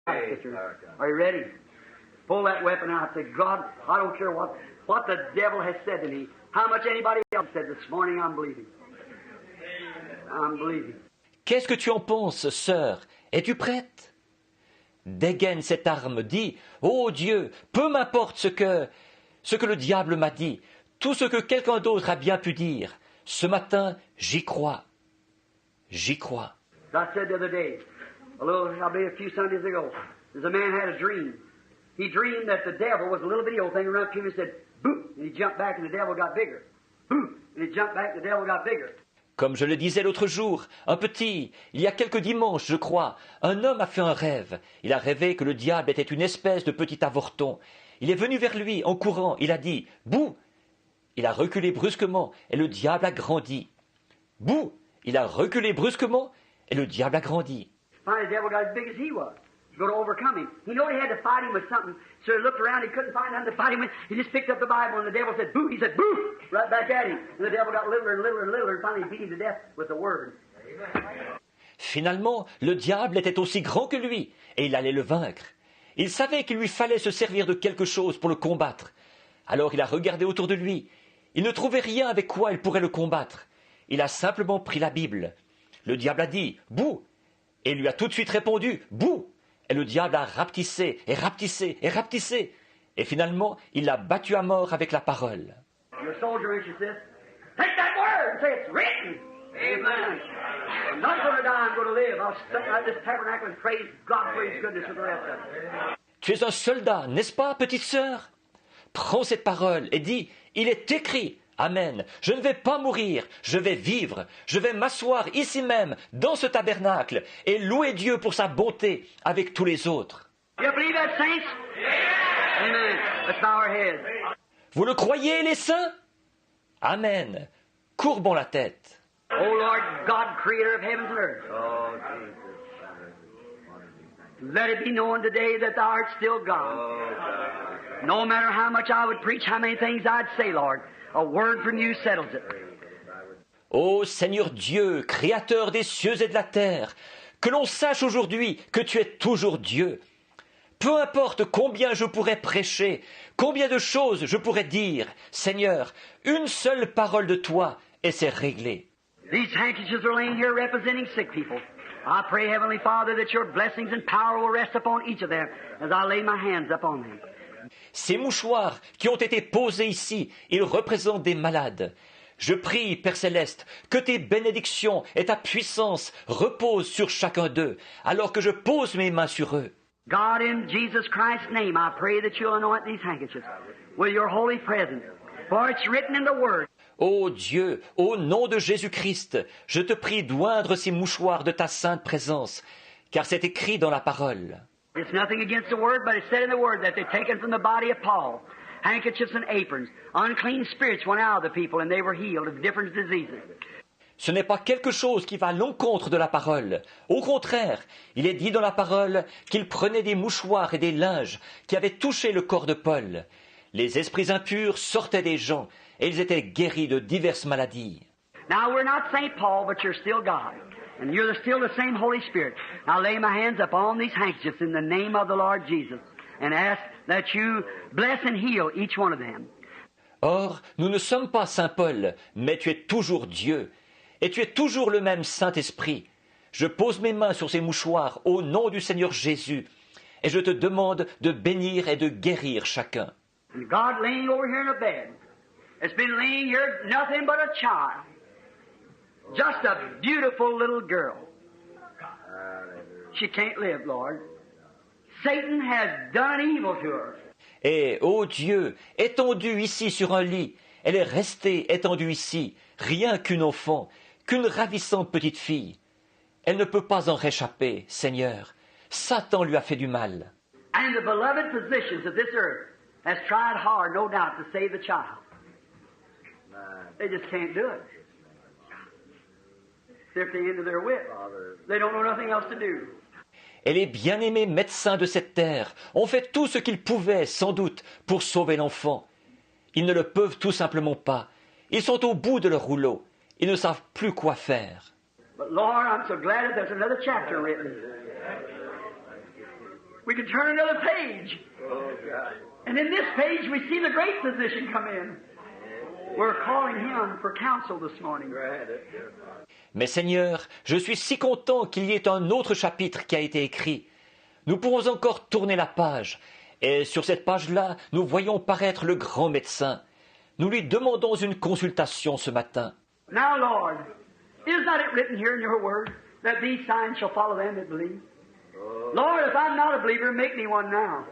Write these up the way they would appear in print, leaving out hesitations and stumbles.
Are you ready? Pull that weapon out and say, God, I don't care what the devil has said to me, how much anybody else said this morning, I'm believing. I'm believing. Qu'est-ce que tu en penses, sœur? Es-tu prête? Dégaine cette arme, dis, ô Dieu, peu m'importe ce que le diable m'a dit, tout ce que quelqu'un d'autre a bien pu dire. Ce matin, j'y crois. J'y crois. I said the other day, a few Sundays ago, there's a man had a dream. He dreamed that the devil was a little bitty old thing around him and said, boo! And he jumped back and the devil got bigger. Boo! And he jumped back and the devil got bigger. Comme je le disais l'autre jour, il y a quelques dimanches, je crois, un homme a fait un rêve. Il a rêvé que le diable était une espèce de petit avorton. Il est venu vers lui en courant, il a dit « Bouh !» Il a reculé brusquement et le diable a grandi. « Bouh !» Il a reculé brusquement et le diable a grandi. Finally, the devil got as big as he was. He's going to overcome him. He knew he had to fight him with something, so he looked around, he couldn't find nothing to fight him with. He just picked up the Bible and the devil said, boo! He said, boo! Right back at him. And the devil got littler and littler and littler and finally beat him to death with the word. Finalement, le diable était aussi grand que lui et il allait le vaincre. Il savait qu'il lui fallait se servir de quelque chose pour le combattre. Alors il a regardé autour de lui. Il ne trouvait rien avec quoi il pourrait le combattre. Il a simplement pris la Bible. Le diable a dit « Bouh !» et il lui a tout de suite répondu « Bouh !» Et le diable a rapetissé et rapetissé et rapetissé. Et finalement, il l'a battu à mort avec la parole. Your soldier, Richard says, take that word and say it's written. Amen. I'm not going to die, I'm going to live. I'll step out of this tabernacle and praise God for His goodness for the rest of it. Tu es un soldat, n'est-ce pas, petite sœur? Prends cette parole et dis, il est écrit, Amen, je ne vais pas mourir, je vais vivre, je vais m'asseoir ici même, dans ce tabernacle, et louer Dieu pour sa bonté avec tous les autres. You believe that, saints? Amen. Let's bow our heads. Vous le croyez, les saints? Amen. Courbons la tête. O Lord God, creator of heavens and earth. Let it be known today that thou art still God. No matter how much I would preach, how many things I'd say, Lord, a word from you settles it. Ô Seigneur Dieu, créateur des cieux et de la terre, que l'on sache aujourd'hui que tu es toujours Dieu. Peu importe combien je pourrais prêcher, combien de choses je pourrais dire, Seigneur, une seule parole de toi et c'est réglé. These handkerchiefs are laying here representing sick people. I pray, Heavenly Father, that your blessings and power will rest upon each of them as I lay my hands upon them. Ces mouchoirs qui ont été posés ici, ils représentent des malades. Je prie, Père Céleste, que tes bénédictions et ta puissance reposent sur chacun d'eux, alors que je pose mes mains sur eux. God, in Jesus Christ's name, I pray that you'll anoint these handkerchiefs with your holy presence, for it's written in the Word. Ô Dieu, au nom de Jésus-Christ, je te prie d'oindre ces mouchoirs de ta sainte présence, car c'est écrit dans la parole. It's nothing against the Word, but it's said in the Word that they're taken from the body of Paul. Handkerchiefs and aprons. Unclean spirits went out of the people and they were healed of different diseases. Ce n'est pas quelque chose qui va à l'encontre de la parole. Au contraire, il est dit dans la parole qu'il prenait des mouchoirs et des linges qui avaient touché le corps de Paul. Les esprits impurs sortaient des gens et ils étaient guéris de diverses maladies. Now we're not St. Paul, but you're still God. And you're still the same Holy Spirit. Now lay my hands upon these handkerchiefs in the name of the Lord Jesus and ask that you bless and heal each one of them. Or, nous ne sommes pas Saint Paul, mais tu es toujours Dieu. Et tu es toujours le même Saint-Esprit. Je pose mes mains sur ces mouchoirs au nom du Seigneur Jésus, et je te demande de bénir et de guérir chacun. And God laying over here in a bed. It's been laying here nothing but a child. Just a beautiful little girl. She can't live, Lord. Satan has done evil to her. Et, ô Dieu, étendue ici sur un lit, elle est restée étendue ici, rien qu'une enfant, qu'une ravissante petite fille. Elle ne peut pas en réchapper, Seigneur. Satan lui a fait du mal. And the beloved physicians of this earth has tried hard, no doubt, to save the child. They just can't do it. They're at the end of their wit. They don't know nothing else to do. Et les bien-aimés médecins de cette terre ont fait tout ce qu'ils pouvaient, sans doute, pour sauver l'enfant. Ils ne le peuvent tout simplement pas. Ils sont au bout de leur rouleau. Ils ne savent plus quoi faire. But Lord, I'm so glad that there's another chapter written. We can turn another page. And in this page, we see the great physician come in. We're calling him for counsel this morning. Mais Seigneur, je suis si content qu'il y ait un autre chapitre qui a été écrit. Nous pouvons encore tourner la page. Et sur cette page-là, nous voyons paraître le grand médecin. Nous lui demandons une consultation ce matin. Now, Lord, is not it written here in your word that these signs shall follow them that believe? Lord, if I'm not a believer, make me one now.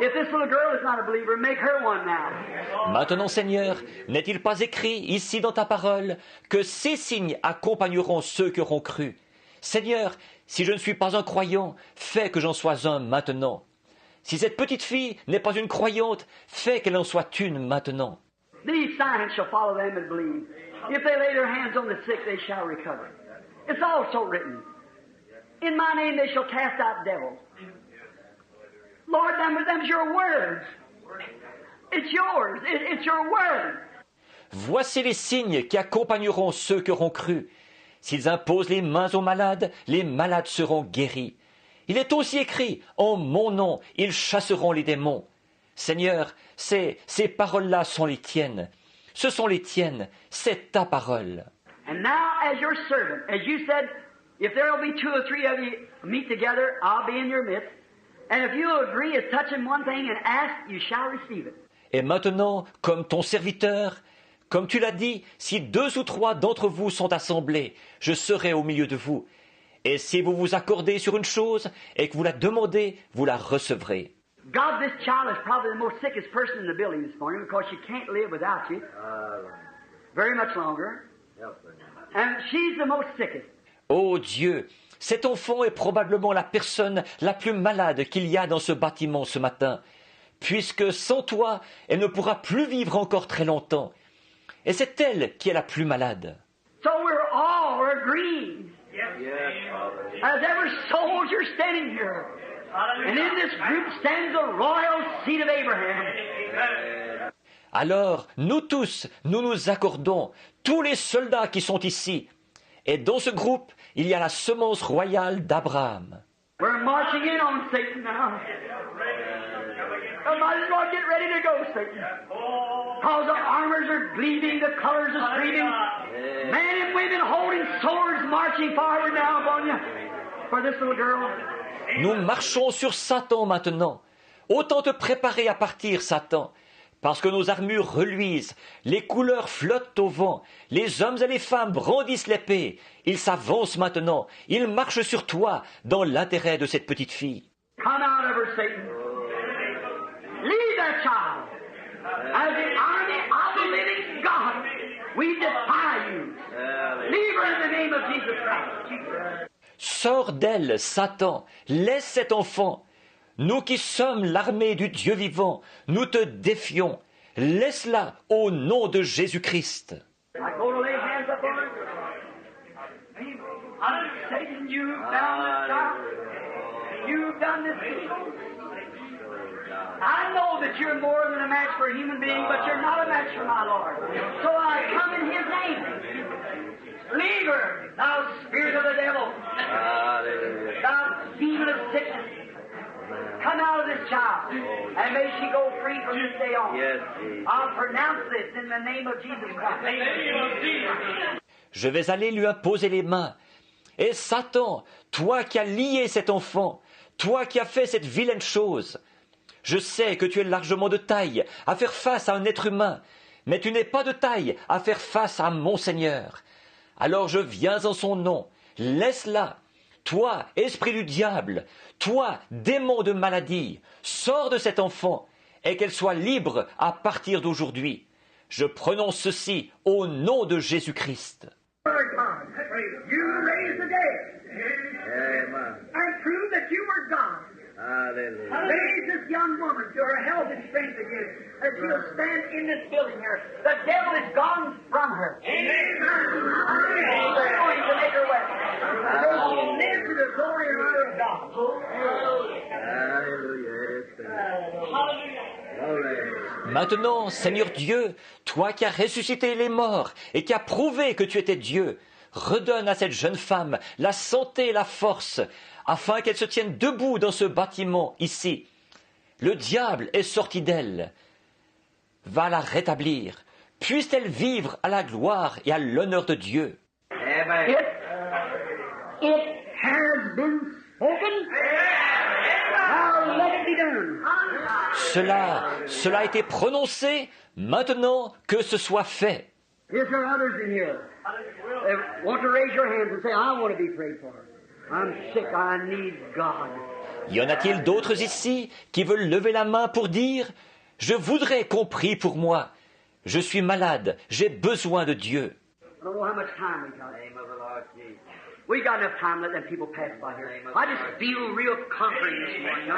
If this little girl is not a believer, make her one now. Maintenant, Seigneur, n'est-il pas écrit ici dans ta parole que ces signes accompagneront ceux qui auront cru? Seigneur, si je ne suis pas un croyant, fais que j'en sois un maintenant. Si cette petite fille n'est pas une croyante, fais qu'elle en soit une maintenant. These signs shall follow them that believe. If they lay their hands on the sick, they shall recover. It's also written, in my name they shall cast out devils. Lord, them's your words. It's yours. It's your word. Voici les signes qui accompagneront ceux qui auront cru. S'ils imposent les mains aux malades, les malades seront guéris. Il est aussi écrit, en mon nom, ils chasseront les démons. Seigneur, ces paroles-là sont les tiennes. Ce sont les tiennes. C'est ta parole. And now, as your servant, as you said, if there will be 2 or 3 of you meet together, I'll be in your midst. And if you agree as touching one thing and ask, you shall receive it. Et maintenant, comme ton serviteur, comme tu l'as dit, si 2 ou 3 d'entre vous sont assemblés, je serai au milieu de vous. Et si vous vous accordez sur une chose et que vous la demandez, vous la recevrez. God, this child is probably the most sickest person in the building this morning because she can't live without you very much longer. And she's the most sickest. Oh Dieu, cet enfant est probablement la personne la plus malade qu'il y a dans ce bâtiment ce matin, puisque sans toi, elle ne pourra plus vivre encore très longtemps. Et c'est elle qui est la plus malade. So we're all agreeing. As every soldier standing here. And in this group stands the royal seed of Abraham. Alors, nous tous, nous nous accordons, tous les soldats qui sont ici. Et dans ce groupe, il y a la semence royale d'Abraham. We're marching in on Satan now. Might as well get ready to go, Satan. Because the armors are gleaming, the colors are streaming. Men and women holding swords marching forward now upon you for this little girl. Nous marchons sur Satan maintenant. Autant te préparer à partir, Satan, parce que nos armures reluisent, les couleurs flottent au vent, les hommes et les femmes brandissent l'épée. Ils s'avancent maintenant, ils marchent sur toi dans l'intérêt de cette petite fille. Come out of her, Satan. Leave that child. As the army of the living God, we defy you. Leave her in the name of Jesus Christ. Sors d'elle, Satan, laisse cet enfant. Nous qui sommes l'armée du Dieu vivant, nous te défions. Laisse-la au nom de Jésus-Christ. I go to lay hands up on her. Satan, you've done this, God. You've done this. I know that you're more than a match for a human being, but you're not a match for my Lord. So I come in His name. Leave her, thou spirit of the devil, thou demon of sickness. Come out of this child, and may she go free from this day on. I'll pronounce this in the name of Jesus Christ. Je vais aller lui imposer les mains. Et Satan, toi qui as lié cet enfant, toi qui as fait cette vilaine chose, je sais que tu es largement de taille à faire face à un être humain, mais tu n'es pas de taille à faire face à mon Seigneur. Alors je viens en son nom, laisse-la. Toi, esprit du diable, toi, démon de maladie, sors de cet enfant et qu'elle soit libre à partir d'aujourd'hui. Je prononce ceci au nom de Jésus-Christ. You raised the dead and proved that you were God. Raise this young woman to her health and strength again, that she'll stand in this building here. The devil is gone from her. Amen. We're going to make her well. And she'll live to the glory and honor of God. Maintenant, Seigneur Dieu, toi qui as ressuscité les morts et qui as prouvé que tu étais Dieu, redonne à cette jeune femme la santé et la force, afin qu'elle se tienne debout dans ce bâtiment ici. Le diable est sorti d'elle. Va la rétablir. Puisse-t-elle vivre à la gloire et à l'honneur de Dieu. It has been spoken. Now let it be done. Cela a été prononcé, maintenant que ce soit fait. Is there others in here that want to raise your hands and say, I want to be prayed for. I'm sick, I need God. Y en a-t-il d'autres ici qui veulent lever la main pour dire « Je voudrais qu'on prie pour moi. Je suis malade, j'ai besoin de Dieu. » I don't know how much time we got. Name of the Lord Jesus. We got enough time to let them people pass by here. I just feel real comforting this morning.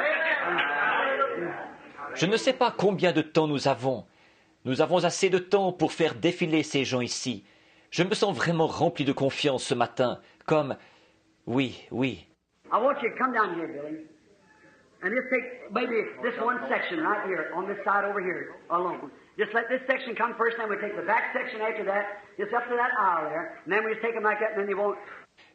Je ne sais pas combien de temps nous avons. Nous avons assez de temps pour faire défiler ces gens ici. Je me sens vraiment rempli de confiance ce matin, comme « Oui, oui. » I want you to come down here, Billy, and just take maybe this one section right here, on this side over here, alone. Just let this section come first, then we take the back section after that, just up to that aisle there, and then we just take them like that, and then they won't...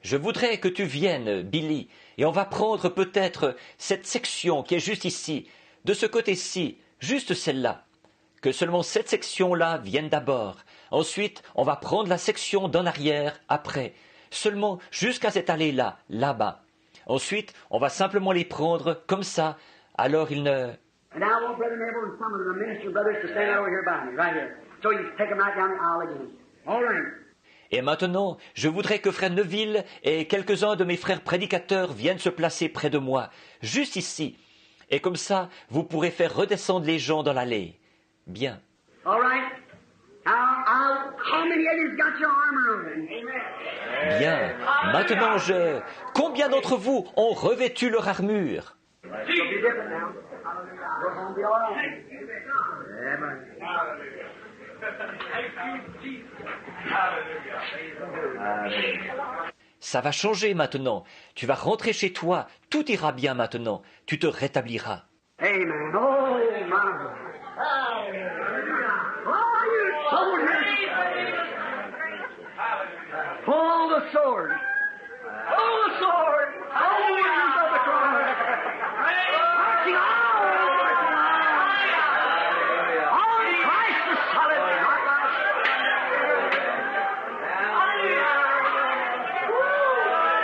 Je voudrais que tu viennes, Billy, et on va prendre peut-être cette section qui est juste ici, de ce côté-ci, juste celle-là. Que seulement cette section-là vienne d'abord. Ensuite, on va prendre la section d'en arrière après, seulement jusqu'à cette allée-là, là-bas. Ensuite, on va simplement les prendre comme ça, alors ils ne... And now I want Brother Neville and some of the minister brothers to stand over here by me, right here. So you take them right down the aisle again. All right. Et maintenant, je voudrais que frère Neville et quelques-uns de mes frères prédicateurs viennent se placer près de moi, juste ici. Et comme ça, vous pourrez faire redescendre les gens dans l'allée. Bien. All right. Now, how many of you's got your armor on? Bien. Maintenant, combien d'entre vous ont revêtu leur armure? It'll be different now. We're going to be all right. Amen. Ça va changer maintenant. Tu vas rentrer chez toi. Tout ira bien maintenant. Tu te rétabliras. Amen. Oh, my. Oh, you soldiers. Pull the sword. Pull the sword. Oh, warriors of the cross. Marching on. On Christ the solid rock.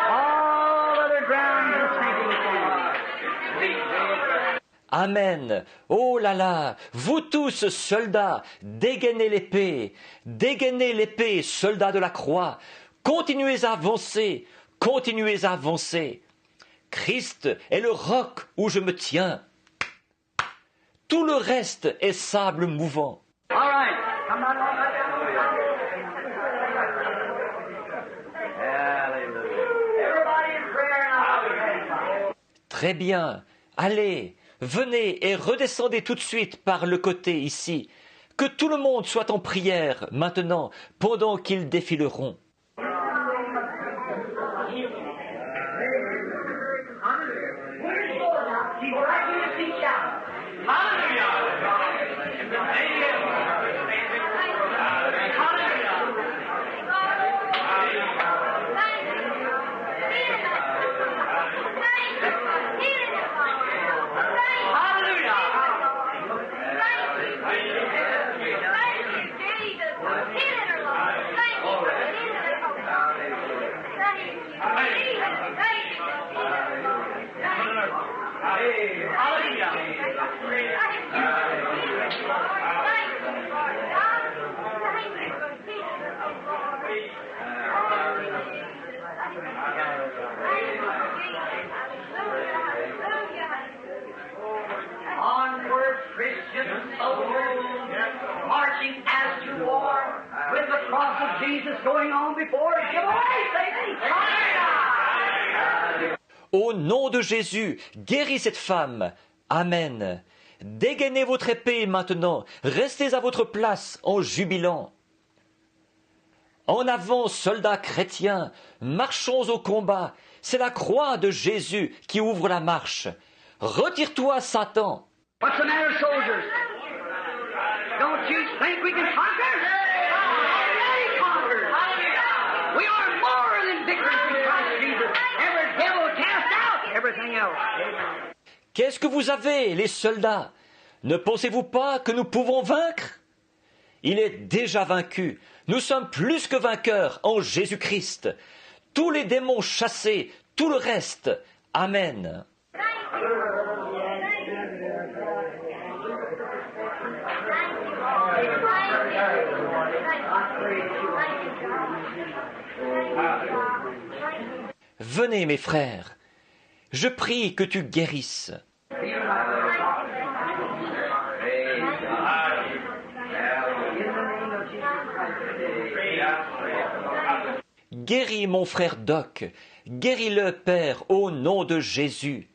All other ground is sinking sand. Amen. Oh là là, vous tous, soldats, dégainez l'épée, soldats de la croix. Continuez à avancer, continuez à avancer. Christ est le roc où je me tiens. Tout le reste est sable mouvant. All right. Come on, Hallelujah. Everybody in prayer now. Très bien. Allez, venez et redescendez tout de suite par le côté ici. Que tout le monde soit en prière maintenant, pendant qu'ils défileront. Onward, Christian soldiers, marching as to war, with the cross of Jesus going on before us. Give away, Satan! Au nom de Jésus, guéris cette femme. Amen. Dégainez votre épée maintenant. Restez à votre place en jubilant. En avant, soldats chrétiens, marchons au combat. C'est la croix de Jésus qui ouvre la marche. Retire-toi, Satan. What's the matter, soldiers? Don't you think we can conquer? Already conquered. We are more everything else. Amen. Qu'est-ce que vous avez, les soldats? Ne pensez-vous pas que nous pouvons vaincre? Il est déjà vaincu. Nous sommes plus que vainqueurs en Jésus-Christ. Tous les démons chassés, tout le reste. Amen. Venez, mes frères. Je prie que tu guérisses. Guéris mon frère Doc, guéris-le, Père, au nom de Jésus.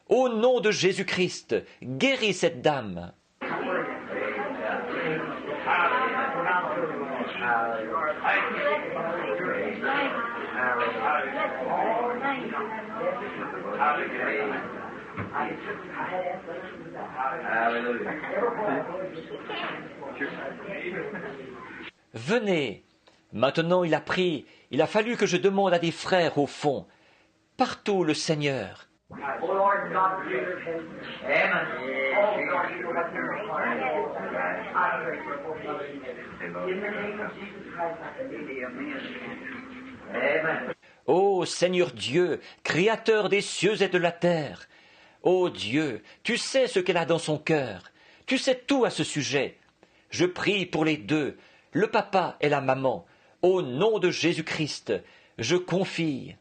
Au nom de Jésus-Christ, guéris cette dame. Venez. Maintenant il a fallu que je demande à des frères au fond, partout le Seigneur. Ô Seigneur Dieu, Créateur des cieux et de la terre, ô Dieu, tu sais ce qu'elle a dans son cœur, tu sais tout à ce sujet. Je prie pour les deux, le papa et la maman. Au nom de Jésus-Christ, je confie.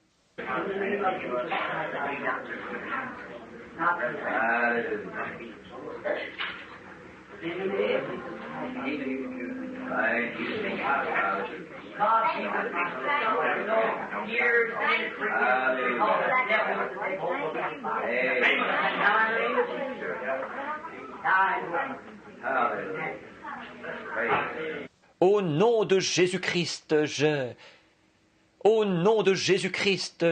Au nom de Jésus-Christ, Au nom de Jésus-Christ,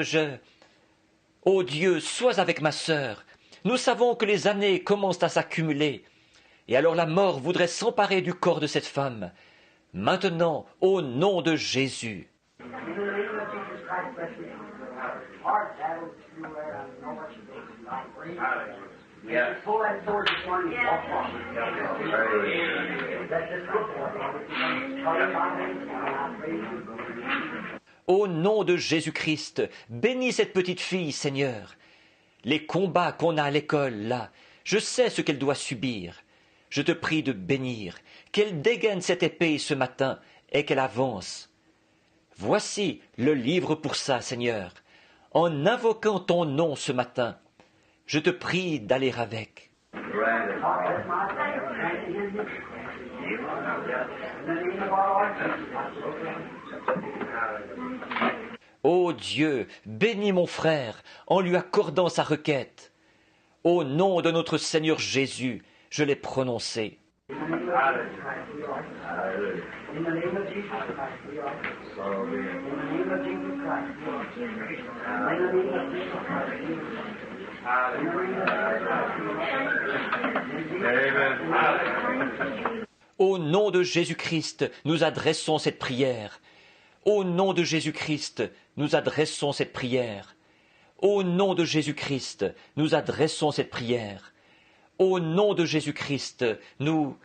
Ô Dieu, sois avec ma sœur. Nous savons que les années commencent à s'accumuler. Et alors la mort voudrait s'emparer du corps de cette femme. Maintenant, au nom de Jésus. Au nom de Jésus-Christ, bénis cette petite fille, Seigneur. Les combats qu'on a à l'école, là, je sais ce qu'elle doit subir. Je te prie de bénir, qu'elle dégaine cette épée ce matin et qu'elle avance. Voici le livre pour ça, Seigneur. En invoquant ton nom ce matin, je te prie d'aller avec. Ô Dieu, bénis mon frère en lui accordant sa requête. Au nom de notre Seigneur Jésus, je l'ai prononcé. Au nom de Jésus-Christ, nous adressons cette prière. Au nom de Jésus-Christ, nous adressons cette prière. Au nom de Jésus-Christ, nous adressons cette prière. Au nom de Jésus-Christ, nous...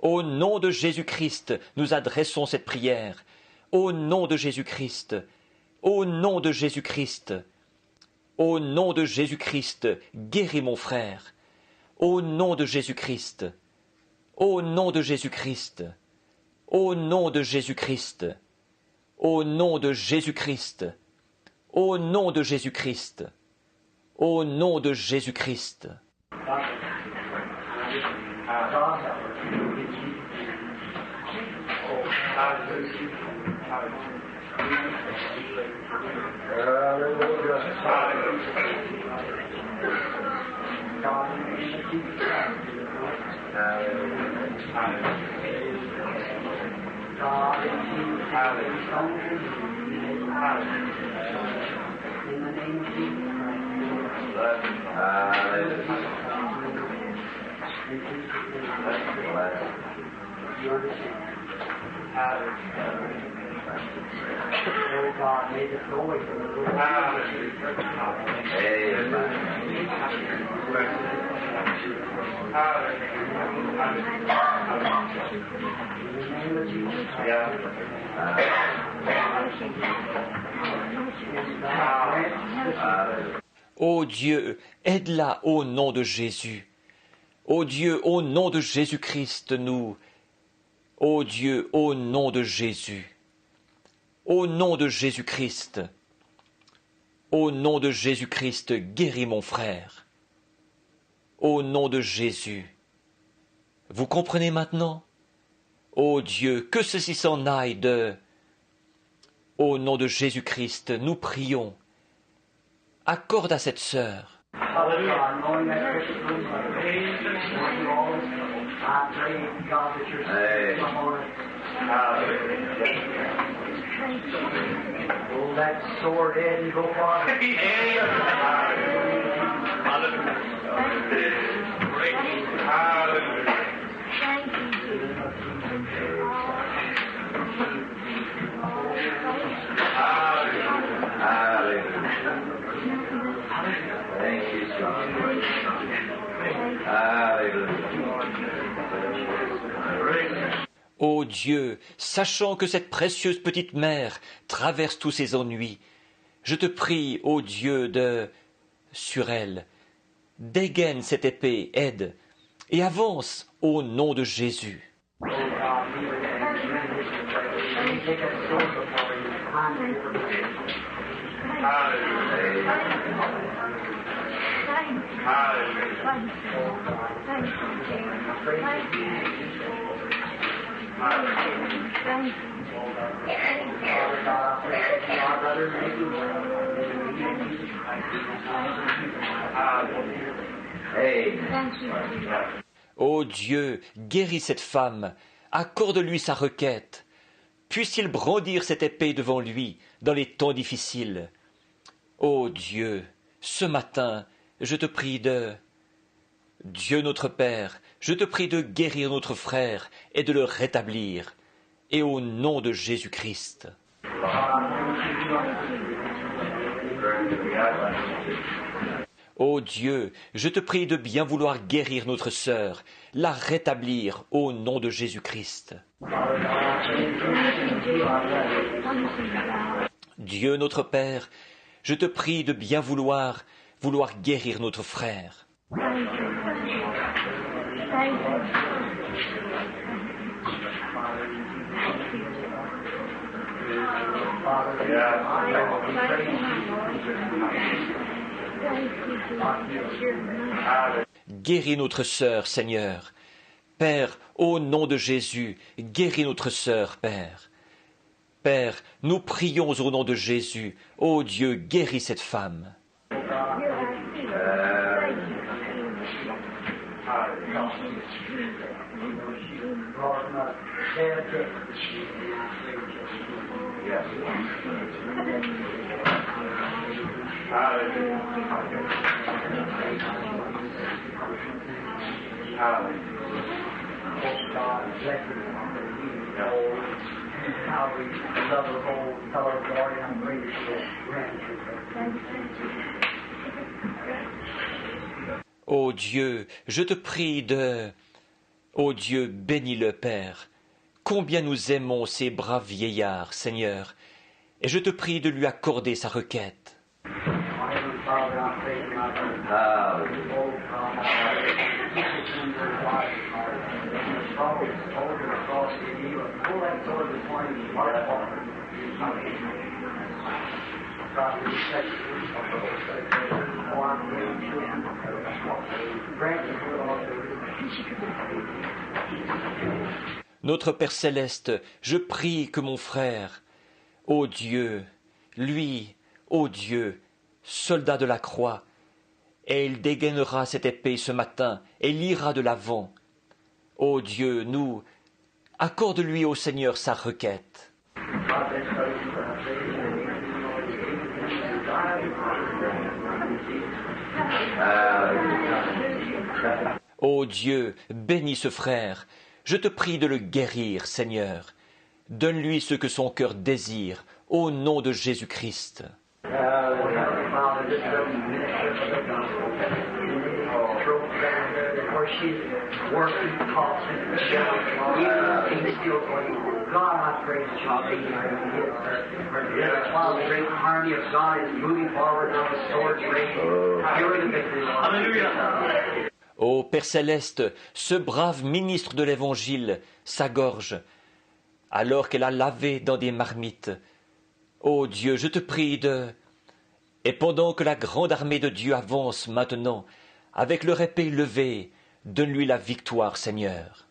Au nom de Jésus-Christ, nous adressons cette prière. Au nom de Jésus-Christ, au nom de Jésus-Christ, au nom de Jésus-Christ, guéris mon frère. Au nom de Jésus-Christ, au nom de Jésus-Christ, au nom de Jésus-Christ, au nom de Jésus-Christ, au nom de Jésus-Christ, au nom de Jésus-Christ. Hallelujah. Ô Dieu, aide-la au nom de Jésus. Ô Dieu, au nom de Jésus-Christ, nous. Ô Dieu, au nom de Jésus. Au nom de Jésus-Christ. Au nom de Jésus-Christ, guéris mon frère. Au nom de Jésus. Vous comprenez maintenant? Ô Dieu, que ceci s'en aille de... Au nom de Jésus-Christ, nous prions. Accorde à cette sœur. Ô Dieu, sachant que cette précieuse petite mère traverse tous ses ennuis, je te prie, ô Dieu, sur elle, dégaine cette épée, aide, et avance au nom de Jésus. Ô Dieu, guéris cette femme, accorde-lui sa requête. Puisse-t-il brandir cette épée devant lui dans les temps difficiles. Ô Dieu, ce matin, je te prie de... Dieu notre Père, je te prie de guérir notre frère et de le rétablir, et au nom de Jésus-Christ. Ô Dieu, je te prie de bien vouloir guérir notre sœur, la rétablir au nom de Jésus-Christ. Dieu notre Père, je te prie de bien vouloir guérir notre frère. Guéris notre sœur, Seigneur. Père, au nom de Jésus, guéris notre sœur, Père. Père, nous prions au nom de Jésus. Ô Dieu, guéris cette femme. Ô Dieu, je te prie de... Ô Dieu, bénis-le, Père. Combien nous aimons ces braves vieillards, Seigneur, et je te prie de lui accorder sa requête. Notre Père céleste, je prie que mon frère, ô Dieu, lui, ô Dieu, soldat de la croix, et il dégainera cette épée ce matin, et il ira de l'avant. Ô Dieu, nous, accorde-lui au Seigneur sa requête. Ô Dieu, bénis ce frère, je te prie de le guérir, Seigneur. Donne-lui ce que son cœur désire, au nom de Jésus-Christ. Ô Père céleste, ce brave ministre de l'Évangile s'agorge, alors qu'elle a lavé dans des marmites. Ô Dieu, je te prie de... Et pendant que la grande armée de Dieu avance maintenant, avec leur épée levée, donne-lui la victoire, Seigneur.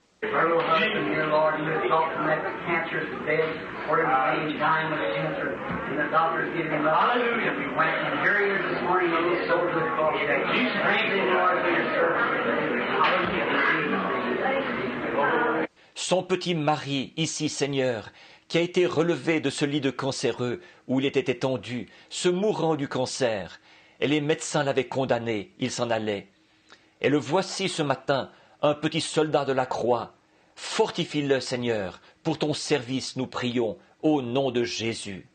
Son petit mari, ici, Seigneur, qui a été relevé de ce lit de cancéreux où il était étendu, se mourant du cancer, et les médecins l'avaient condamné, il s'en allait. Et le voici ce matin, un petit soldat de la croix. Fortifie-le, Seigneur, pour ton service, nous prions, au nom de Jésus.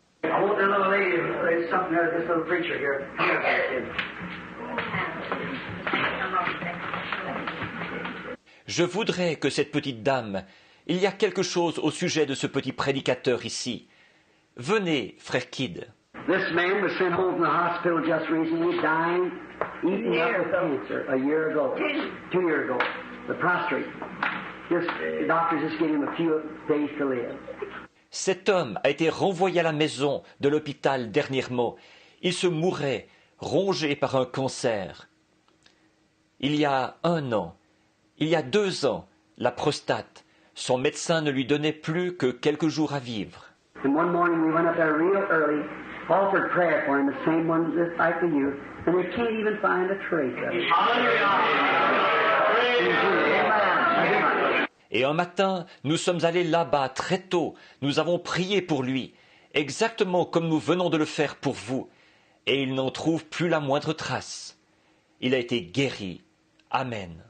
Je voudrais que cette petite dame, il y a quelque chose au sujet de ce petit prédicateur ici. Venez, frère Kidd. This man was sent home from the hospital just recently, dying, eaten up with cancer a year ago, 2 years ago, the prostrate. The doctors just gave him a few days to live. Cet homme a été renvoyé à la maison de l'hôpital dernièrement. Il se mourait, rongé par un cancer. Il y a 1 an, il y a 2 ans, la prostate. Son médecin ne lui donnait plus que quelques jours à vivre. And one morning we went up there real early, offered prayer for him, the same one just like for you, and they can't even find a trace of it. Et un matin, nous sommes allés là-bas très tôt. Nous avons prié pour lui, exactement comme nous venons de le faire pour vous. Et il n'en trouve plus la moindre trace. Il a été guéri. Amen.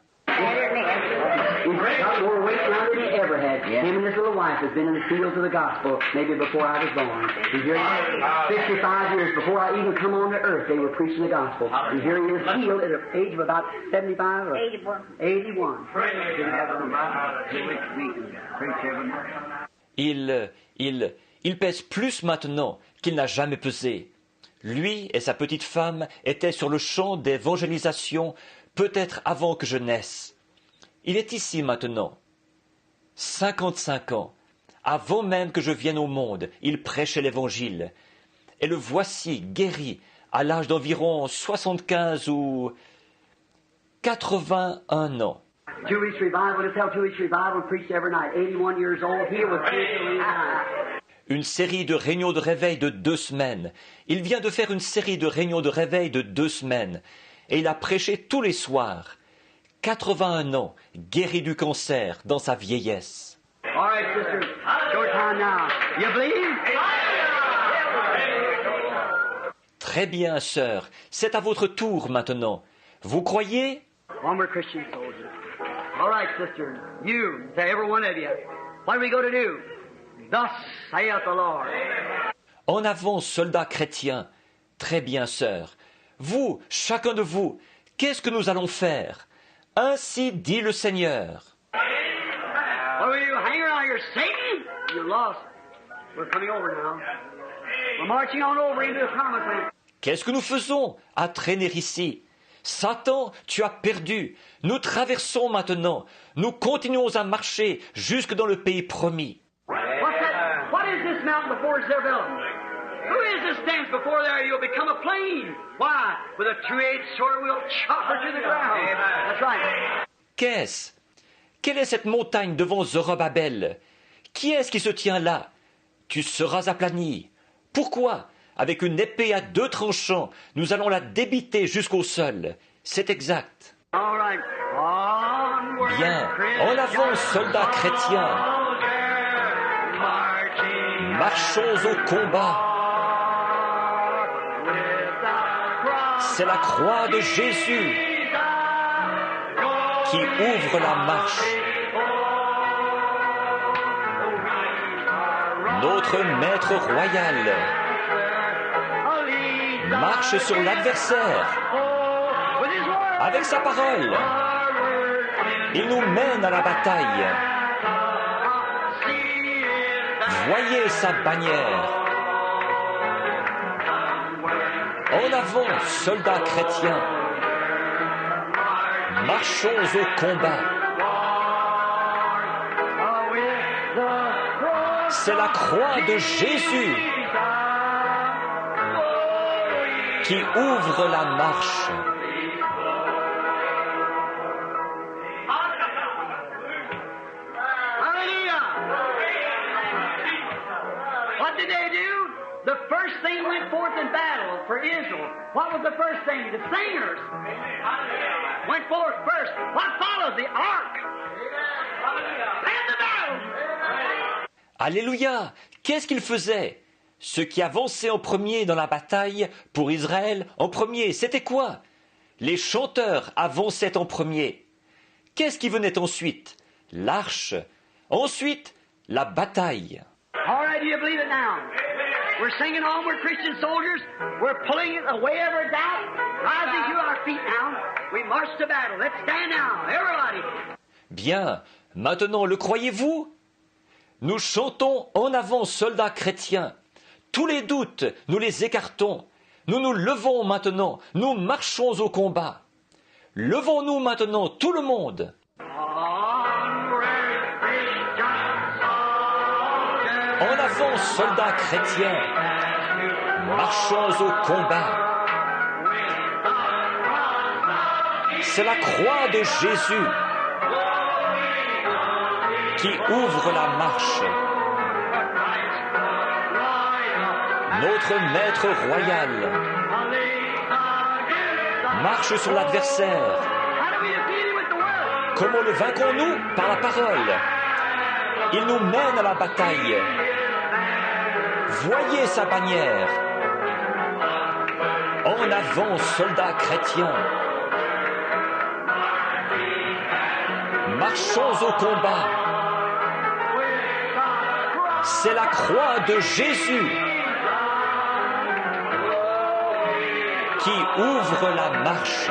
He's got more weight now than he ever had. Him and his little wife has been in the fields of the gospel maybe before I was born. And here he is, 65 years before I even come on to earth, they were preaching the gospel. And here he is healed at an age of about 75 or 81. Il pèse plus maintenant qu'il n'a jamais pesé. Lui et sa petite femme étaient sur le champ d'évangélisation peut-être avant que je naisse. Il est ici maintenant. 55 ans. Avant même que je vienne au monde, il prêchait l'Évangile. Et le voici guéri à l'âge d'environ 75 ou 81 ans. 2 weeks revival, to tell 2 weeks revival, preached every night. 81 years old, here with Une série de réunions de réveil de 2 semaines. Il vient de faire une série de réunions de réveil de 2 semaines. Et il a prêché tous les soirs. 81 ans, guéri du cancer dans sa vieillesse. All right, sisters, your time now. You believe? Très bien, sœur, c'est à votre tour maintenant. Vous croyez? One more Christian soldier. All right, sisters, you, to every one of you, what are we going to do? Thus saith the Lord. En avant, soldats chrétiens. Très bien, sœur. Vous, chacun de vous, qu'est-ce que nous allons faire? Ainsi dit le Seigneur. What will you hang around here, Satan? You're lost. We're coming over now. We're marching on over into the promised land. Qu'est-ce que nous faisons à traîner ici? Satan, tu as perdu. Nous traversons maintenant. Nous continuons à marcher jusque dans le pays promis. What's that? What is this mountain before Zerbel? Who is this stands before there? You'll become a plain. Why? With a 2-edged sword, we'll chop her to the ground. That's right. Qu'est-ce? Quelle est cette montagne devant Zorobabel? Qui est-ce qui se tient là? Tu seras aplani. Pourquoi? avec une épée à 2 tranchants, nous allons la débiter jusqu'au sol. C'est exact. All right. Onward, Bien, en avant, soldats chrétiens. Marchons au combat. C'est la croix de Jésus qui ouvre la marche. Notre maître royal marche sur l'adversaire avec sa parole. Il nous mène à la bataille. Voyez sa bannière. En avant, soldats chrétiens. Marchons au combat. C'est la croix de Jésus qui ouvre la marche. What did they do? The first thing went forth in battle for Israel. What was the first thing? The singers went forth first. What followed? The ark. And the battle. Alléluia! Qu'est-ce qu'ils faisaient? Ceux qui avançaient en premier dans la bataille pour Israël, en premier, c'était quoi? Les chanteurs avançaient en premier. Qu'est-ce qui venait ensuite? L'arche. Ensuite, la bataille. All right, do you believe it now? We're singing on, we're Christian soldiers. We're pulling it away every doubt. Rising to our feet now. We march to battle. Let's stand now, everybody. Bien. Maintenant, le croyez-vous? Nous chantons en avant, soldats chrétiens. Tous les doutes, nous les écartons. Nous nous levons maintenant. Nous marchons au combat. Levons-nous maintenant, tout le monde. En avant, soldats chrétiens. Marchons au combat. C'est la croix de Jésus qui ouvre la marche. Notre maître royal marche sur l'adversaire. Comment le vaincrons-nous? Par la parole. Il nous mène à la bataille. Voyez sa bannière. En avant, soldats chrétiens. Marchons au combat. C'est la croix de Jésus qui ouvre la marche.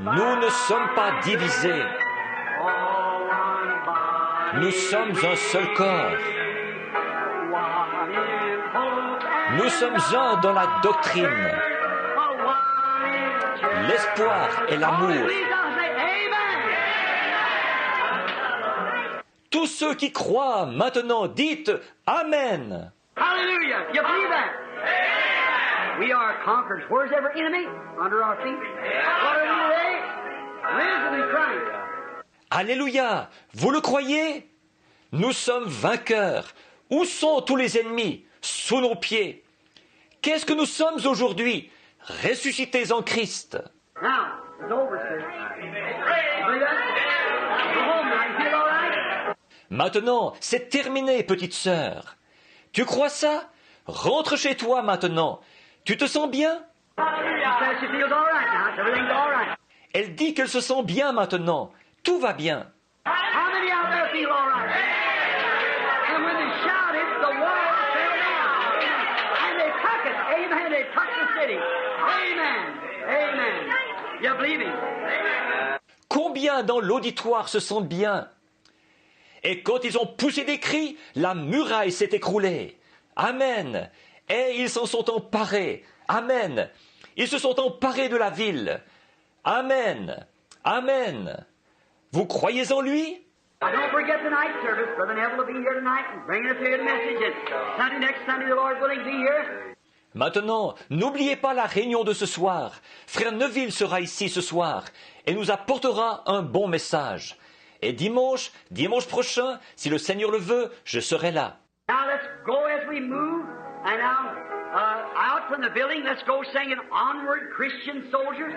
Nous ne sommes pas divisés. Nous sommes un seul corps. Nous sommes un dans la doctrine, l'espoir et l'amour. Tous ceux qui croient maintenant, dites Amen. Hallelujah. You believe that? We are conquerors. Where's every enemy? Under our feet. What are we today? Risen in Christ. Alléluia. Vous le croyez? Nous sommes vainqueurs. Où sont tous les ennemis? Sous nos pieds. Qu'est-ce que nous sommes aujourd'hui? Ressuscités en Christ. Now, it's over, sir. You believe that? Go home now. You feel all right? Maintenant, c'est terminé, petite sœur. Tu crois ça? Rentre chez toi maintenant. Tu te sens bien? She says she feels all right now. Everything's all right. Elle dit qu'elle se sent bien maintenant. Tout va bien. How many out there feel all right? And when they shouted, the wall fell down. And they took it. Amen. They took the city. Amen. Amen. You believe him? Combien dans l'auditoire se sentent bien? Et quand ils ont poussé des cris, la muraille s'est écroulée. Amen. Et ils s'en sont emparés. Amen. Ils se sont emparés de la ville. Amen. Amen. Vous croyez en lui? Don't forget tonight's service. Brother Neville will be here tonight and bringing us here the message. And Sunday, next Sunday, the Lord willing, be here. Maintenant, n'oubliez pas la réunion de ce soir. Frère Neville sera ici ce soir et nous apportera un bon message. Et dimanche prochain, si le Seigneur le veut, je serai là. Now let's go as we move, and now out from the building, let's go singing Onward Christian Soldiers.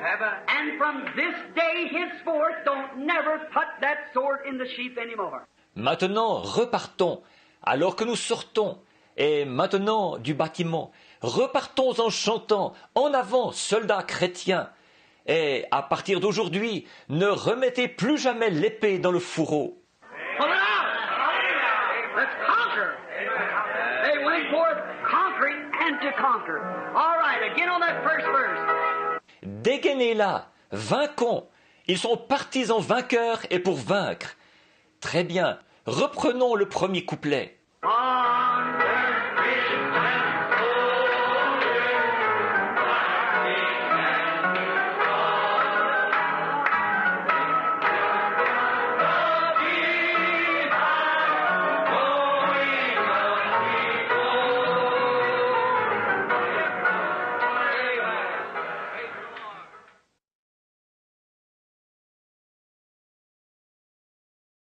And from this day henceforth, don't never put that sword in the sheath anymore. Maintenant, repartons, alors que nous sortons, et maintenant du bâtiment, repartons en chantant, en avant, soldats chrétiens. Et à partir d'aujourd'hui, ne remettez plus jamais l'épée dans le fourreau. Pull it out! Let's conquer! They went forth conquering and to conquer. All right, again on that first verse. Dégainez-la, vainquons. Ils sont partis en vainqueurs et pour vaincre. Très bien, reprenons le premier couplet.